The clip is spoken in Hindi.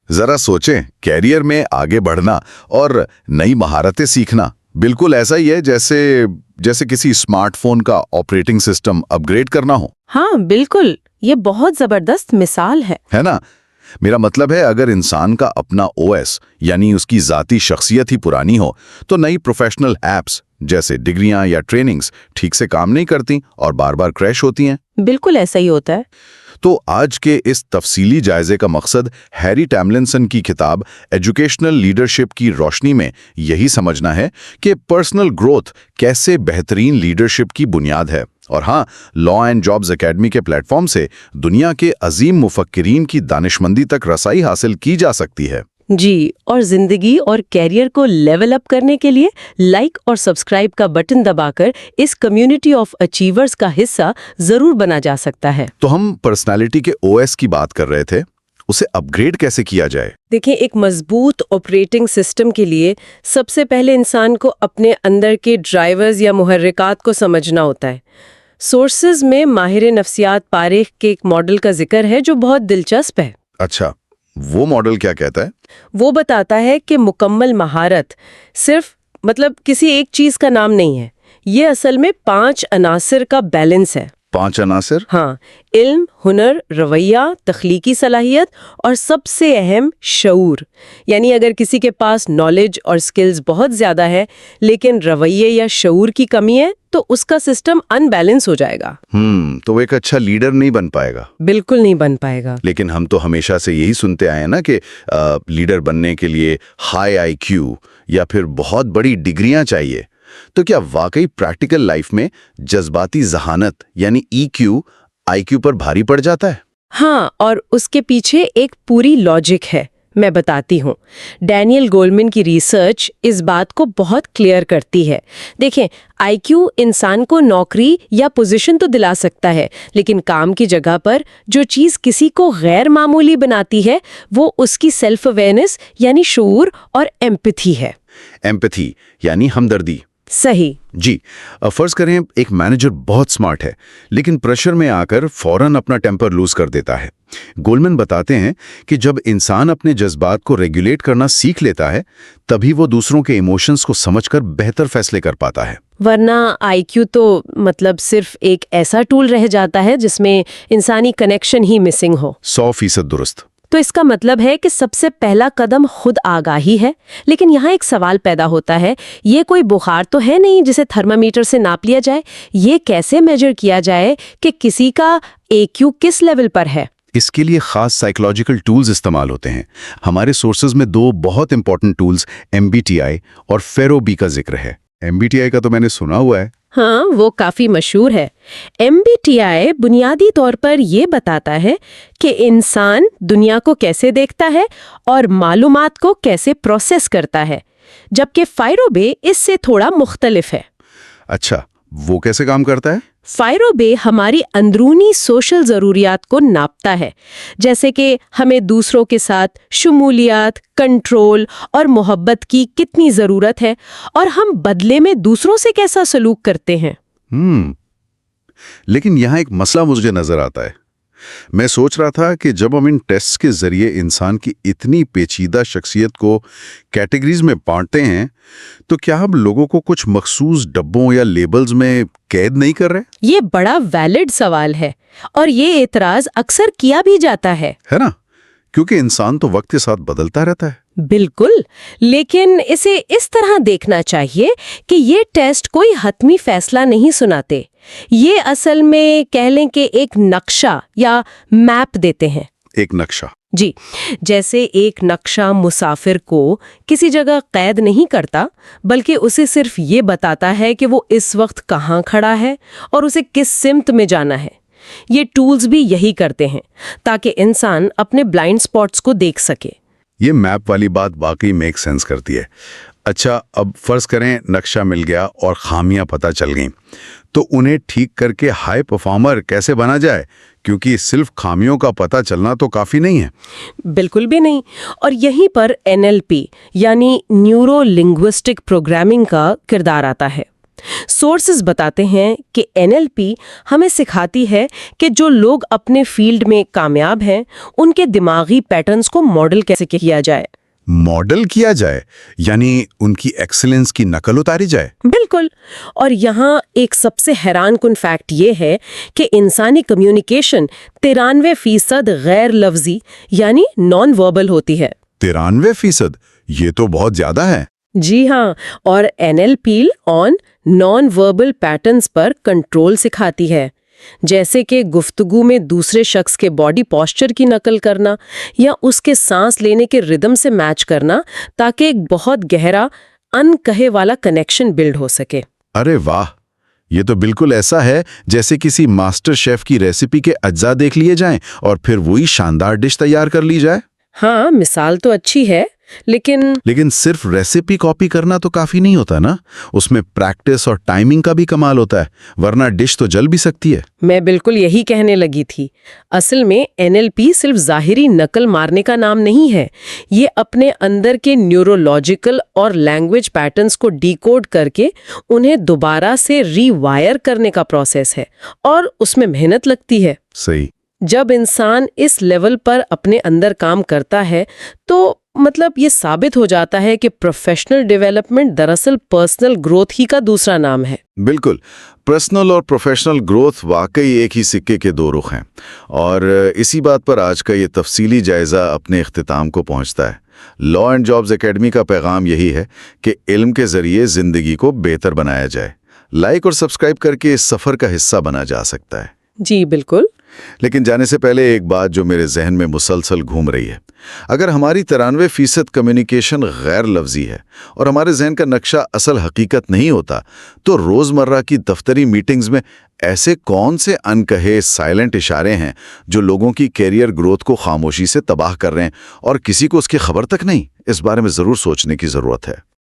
जरा सोचें, कैरियर में आगे बढ़ना और नई महारतें सीखना बिल्कुल ऐसा ही है जैसे किसी स्मार्टफोन का ऑपरेटिंग सिस्टम अपग्रेड करना हो। हाँ बिल्कुल, ये बहुत जबरदस्त मिसाल है ना? मेरा मतलब है, अगर इंसान का अपना ओएस यानी उसकी जाती शख्सियत ही पुरानी हो तो नई प्रोफेशनल एप्स जैसे डिग्रियां या ट्रेनिंग्स ठीक से काम नहीं करती और बार बार क्रैश होती हैं। बिल्कुल ऐसा ही होता है। तो आज के इस तफसीली जायजे का मकसद हैरी टैमलिंसन की किताब एजुकेशनल लीडरशिप की रोशनी में यही समझना है कि पर्सनल ग्रोथ कैसे बेहतरीन लीडरशिप की बुनियाद है। और हाँ, लॉ एंड जॉब्स एकेडमी के प्लेटफॉर्म से दुनिया के अजीम मुफक्किरीन की दानिशमंदी तक रसाई हासिल की जा सकती है। जी, और जिंदगी और कैरियर को लेवल अप करने के लिए लाइक और सब्सक्राइब का बटन दबाकर इस कम्युनिटी ऑफ अचीवर्स का हिस्सा जरूर बना जा सकता है। तो हम पर्सनालिटी के ओएस की बात कर रहे थे, उसे अपग्रेड कैसे किया जाए? देखिए, एक मजबूत ऑपरेटिंग सिस्टम के लिए सबसे पहले इंसान को अपने अंदर के ड्राइवर्स या मुहर्रिकात को समझना होता है। सोर्सेज में माहिर नफ्सियात पारेख के एक मॉडल का जिक्र है जो बहुत दिलचस्प है। अच्छा, वो मॉडल क्या कहता है? वो बताता है कि मुकम्मल महारत सिर्फ किसी एक चीज का नाम नहीं है, ये असल में 5 अनासर का बैलेंस है। 5 अनासर? हाँ, इल्म, हुनर, रवैया, तख्लीकी सलाहियत और सबसे अहम शऊर। यानी अगर किसी के पास नॉलेज और स्किल्स बहुत ज्यादा है लेकिन रवैये या शऊर की कमी है तो उसका सिस्टम अनबैलेंस हो जाएगा। तो वो एक अच्छा लीडर नहीं बन पाएगा। बिल्कुल नहीं बन पाएगा। लेकिन हम तो हमेशा से यही सुनते आए हैं ना कि लीडर बनने के लिए हाई आईक्यू या फिर बहुत बड़ी डिग्रियां चाहिए। तो क्या वाकई प्रैक्टिकल लाइफ में जज्बाती जहानत यानी ईक्यू आईक्यू पर भारी पड़ जाता है? हाँ, और उसके पीछे एक पूरी लॉजिक है, मैं बताती हूँ। डैनियल गोलमैन की रिसर्च इस बात को बहुत क्लियर करती है। देखें, आईक्यू इंसान को नौकरी या पोजीशन तो दिला सकता है, लेकिन काम की जगह पर जो चीज़ किसी को गैर मामूली बनाती है वो उसकी सेल्फ अवेयरनेस यानी शऊर और एम्पैथी है। एम्पैथी यानी हमदर्दी। सही जी। फर्ज करें एक मैनेजर बहुत स्मार्ट है लेकिन प्रेशर में आकर फौरन अपना टेम्पर लूज कर देता है। गोलमैन बताते हैं कि जब इंसान अपने जज्बात को रेगुलेट करना सीख लेता है तभी वो दूसरों के इमोशंस को समझकर बेहतर फैसले कर पाता है। वरना आईक्यू तो सिर्फ एक ऐसा टूल रह जाता है जिसमें इंसानी कनेक्शन ही मिसिंग हो। 100% दुरुस्त। तो इसका मतलब है कि सबसे पहला कदम खुद आगाही है। लेकिन यहाँ एक सवाल पैदा होता है, ये कोई बुखार तो है नहीं जिसे थर्मामीटर से नाप लिया जाए। ये कैसे मेजर किया जाए कि किसी का AQ किस लेवल पर है? इसके लिए खास साइकोलॉजिकल टूल्स इस्तेमाल होते हैं। हमारे सोर्सेज में 2 बहुत इंपॉर्टेंट टूल्स MBTI और फेरोबी का जिक्र है। MBTI का तो मैंने सुना हुआ है। हाँ, वो काफी मशहूर है। MBTI बुनियादी तौर पर ये बताता है कि इंसान दुनिया को कैसे देखता है और मालूमात को कैसे प्रोसेस करता है, जबकि फेरोबी इससे थोड़ा मुख्तलिफ है। अच्छा, वो कैसे काम करता है? फेरोबी हमारी अंदरूनी सोशल ज़रूरियात को नापता है, जैसे कि हमें दूसरों के साथ शमूलियत, कंट्रोल और मोहब्बत की कितनी ज़रूरत है और हम बदले में दूसरों से कैसा सलूक करते हैं। लेकिन यहाँ एक मसला मुझे नजर आता है। मैं सोच रहा था कि जब हम इन टेस्ट्स के जरिए इंसान की इतनी पेचीदा शख्सियत को कैटेगरीज में बांटते हैं तो क्या हम लोगों को कुछ मखसूस डब्बों या लेबल्स में कैद नहीं कर रहे? ये बड़ा वैलिड सवाल है और ये एतराज अक्सर किया भी जाता है ना? क्योंकि इंसान तो वक्त के साथ बदलता रहता है। बिल्कुल, लेकिन इसे इस तरह देखना चाहिए कि ये टेस्ट कोई हतमी फैसला नहीं सुनाते। ये असल में कह लें कि एक नक्शा या मैप देते हैं। एक नक्शा? जी, जैसे एक नक्शा मुसाफिर को किसी जगह कैद नहीं करता, बल्कि उसे सिर्फ ये बताता है कि वो इस वक्त कहाँ खड़ा है और उसे किस सिमत में जाना है। ये टूल्स भी यही करते हैं ताकि इंसान अपने ब्लाइंड स्पॉट्स को देख सके। ये मैप वाली बात वाकई मेक सेंस करती है। अच्छा, अब फर्ज करें नक्शा मिल गया और खामियां पता चल गईं, तो उन्हें ठीक करके हाई परफॉर्मर कैसे बना जाए? क्योंकि सिर्फ खामियों का पता चलना तो काफी नहीं है। बिल्कुल भी नहीं। और यहीं पर NLP यानी न्यूरो लिंग्विस्टिक प्रोग्रामिंग का किरदार आता है। सोर्सेज बताते हैं कि NLP हमें सिखाती है कि जो लोग अपने फील्ड में कामयाब हैं, उनके दिमागी पैटर्न्स को मॉडल कैसे किया जाए। मॉडल किया जाए, यानी उनकी एक्सीलेंस की नकल उतारी जाए। बिल्कुल। और यहाँ एक सबसे हैरानकुन फैक्ट ये है कि इंसानी कम्युनिकेशन 93% गैर लफ्जी यानी नॉन वर्बल होती है। 93%? ये तो बहुत ज्यादा है। जी हाँ, और NLP on non verbal patterns पर कंट्रोल सिखाती है, जैसे कि गुफ्तगू में दूसरे शख्स के बॉडी पोस्चर की नकल करना या उसके सांस लेने के रिदम से मैच करना, ताकि एक बहुत गहरा अनकहे वाला कनेक्शन बिल्ड हो सके। अरे वाह, ये तो बिल्कुल ऐसा है जैसे किसी मास्टर शेफ की रेसिपी के अज्जा देख लिए जाएं और फिर वही शानदार डिश तैयार कर ली जाए। हाँ, मिसाल तो अच्छी है, लेकिन सिर्फ रेसिपी कॉपी करना तो काफी नहीं होता ना, उसमें प्रैक्टिस और टाइमिंग का भी कमाल होता है, वरना डिश तो जल भी सकती है। मैं बिल्कुल यही कहने लगी थी। असल में NLP सिर्फ ज़ाहिरी नकल मारने का नाम नहीं है, ये अपने अंदर के न्यूरोलॉजिकल और लैंग्वेज पैटर्न्स को डिकोड करके उन्हें दोबारा से रीवायर करने का प्रोसेस है, और उसमें मेहनत लगती है। सही। जब इंसान इस लेवल पर अपने अंदर काम करता है, तो मतलब ये साबित हो जाता है कि प्रोफेशनल डेवलपमेंट दरअसल पर्सनल ग्रोथ ही का दूसरा नाम है। बिल्कुल, पर्सनल और प्रोफेशनल ग्रोथ वाकई एक ही सिक्के के दो रुख हैं, और इसी बात पर आज का ये तफसीली जायजा अपने इख्तिताम को पहुंचता है। लॉ एंड जॉब्स एकेडमी का पैगाम यही है कि इल्म के जरिए जिंदगी को बेहतर बनाया जाए। लाइक और सब्सक्राइब करके इस सफर का हिस्सा बना जा सकता है। जी बिल्कुल। लेकिन जाने से पहले एक बात जो मेरे जहन में मुसलसल घूम रही है, अगर हमारी 93% कम्युनिकेशन गैर लफ्जी है और हमारे जहन का नक्शा असल हकीकत नहीं होता, तो रोजमर्रा की दफ्तरी मीटिंग्स में ऐसे कौन से अनकहे साइलेंट इशारे हैं जो लोगों की कैरियर ग्रोथ को खामोशी से तबाह कर रहे हैं और किसी को उसकी खबर तक नहीं? इस बारे में जरूर सोचने की जरूरत है।